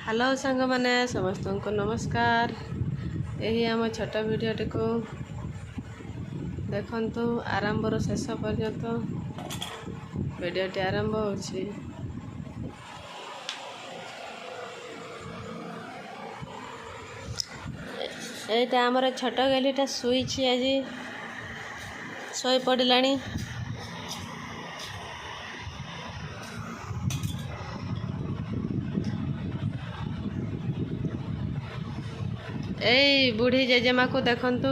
Hello सांग मैंने समस्त को नमस्कार। यही आम छोट भिडटी को देखु आरंभ शेष पर्यंत भिडटी आरंभ होछि। एटा आमर छोट गेलीटा शुईछि आज शोई पड़िलानी। ए बुढ़ी जेजेमा को देखंतु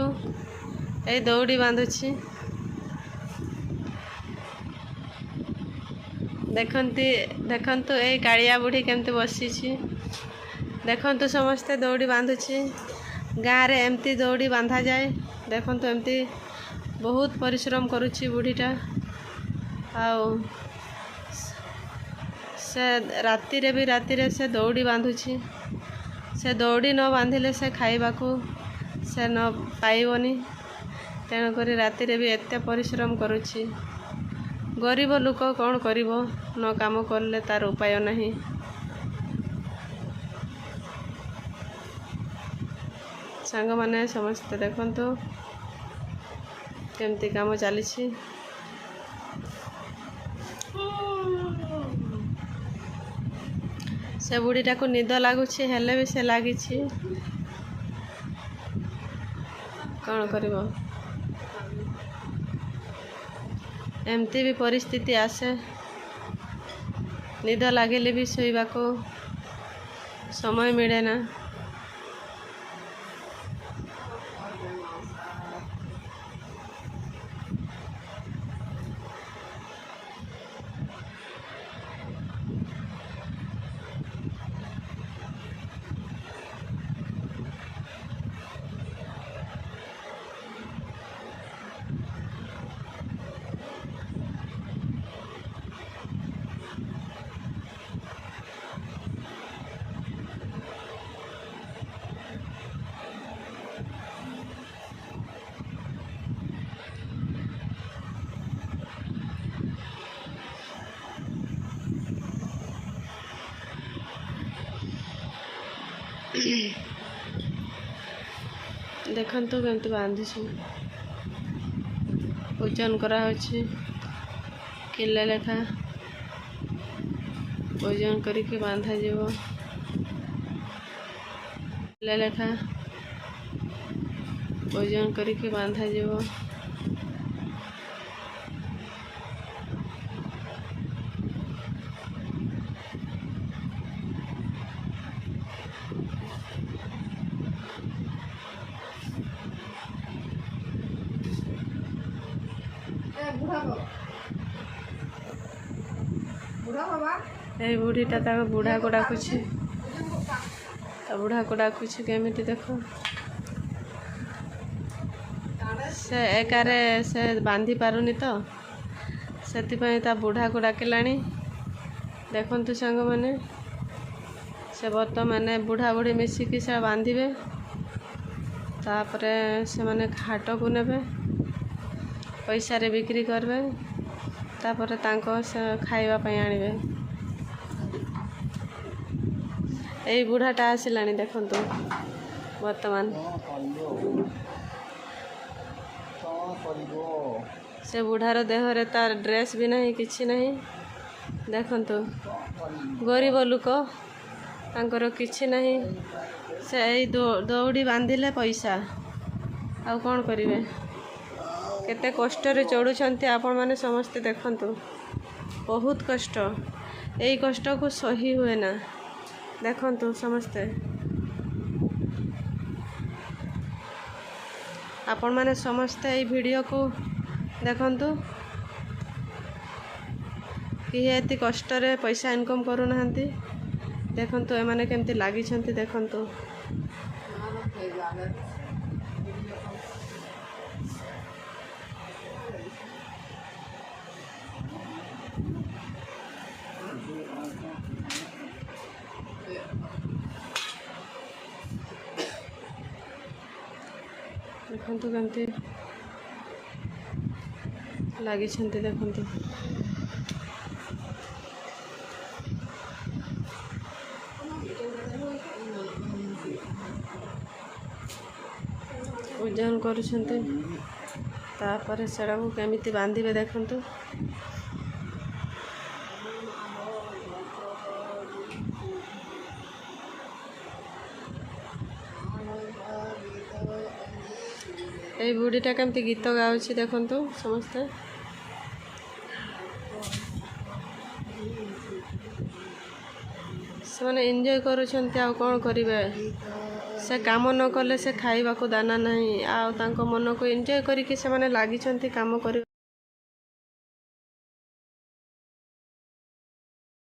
ए दौड़ी बांधुछि। देखंतु ए कालिया बुढ़ी केमती बसीछि। देखंतु समस्ते दौड़ी बांधुछि। गाँव रे एमती दौड़ी बांधा जाए। देखंतु एमती बहुत परिश्रम करुछि बुढ़ीटा। आउ से राति रे से दौड़ी बांधुछि। से दौड़ी न बांधिले से खाइबा को से न पाइबनी। तेणुक राति भी एते परिश्रम करुछि। गरीब लोक कौन करिबो, न काम करले तार उपाय नहीं। सांग माने समस्त देखंतु केमती काम चलीछि। से बुढ़ीटा को निद लगुछि हेले भी से लागिछि। कौन करिबो, एमती भी परिस्थिति आसे। निद लागिले भी सोइबा को समय मिले ना। देखंतु केमती बांधिछि। ओजन करा होछि किले लेखा ओजन करके बांधा जीवो। किले लेखा ओजन करके बांधा जीवो। ए बुढ़ीटा ताको बुढ़ा को डाकुछि। ता बुढ़ा को डाकुछि केमिति देखो। से एकारे से बांधी पारुनी तो सेति ता बुढ़ा को डाकिलानी। देखंतु सांग माने से बर्तमाने बुढ़ा बुढ़ी मिसिकी से बांधिबे। तापरे से माने हाट को नेबे, पैसा रे बिक्री करबे। तापरे तांको से खाइबा पई आनिबे। ए बुढ़ाटा आसिलानी देखंतु वर्तमान। से बुढ़ार देहरे तार ड्रेस भी नहीं किछि नहीं। देखंतु गरीब लोक तांकर किछि नहीं। से ए दौड़ी बांधिले पैसा आउ कौन करिवे। केते कष्ट रे चढ़ुछंती आपण माने समस्त देखंतु। बहुत कष्ट। एई कष्ट को सही हुए ना। देखंतु समस्ते आपण माने समस्ते एई वीडियो को देखंतु। कि एति कष्ट रे पैसा इनकम करू नाहंती। देखंतु ए माने केमती लागि छंती देखंतु। देखंतु केमती लागि छंती देखंतु। ଓଜନ କରୁଛନ୍ତି। ତାପରେ ସେଟାକୁ କେମିତି ବାନ୍ଧିବେ ଦେଖନ୍ତୁ। এই ବୁଢ଼ୀଟା କେମିତି ଗୀତ ଗାଉଛି ଦେଖନ୍ତୁ ସମସ୍ତେ। ସେମାନେ ଏନ୍ଜୟ କରୁଛନ୍ତି, ଆଉ କ'ଣ କରିବେ। ସେ କାମ ନ କଲେ ସେ ଖାଇବାକୁ ଦାନା ନାହିଁ, ଆଉ ତାଙ୍କ ମନକୁ ଏନ୍ଜୟ କରିକି ସେମାନେ ଲାଗିଛନ୍ତି କାମ କରିବା।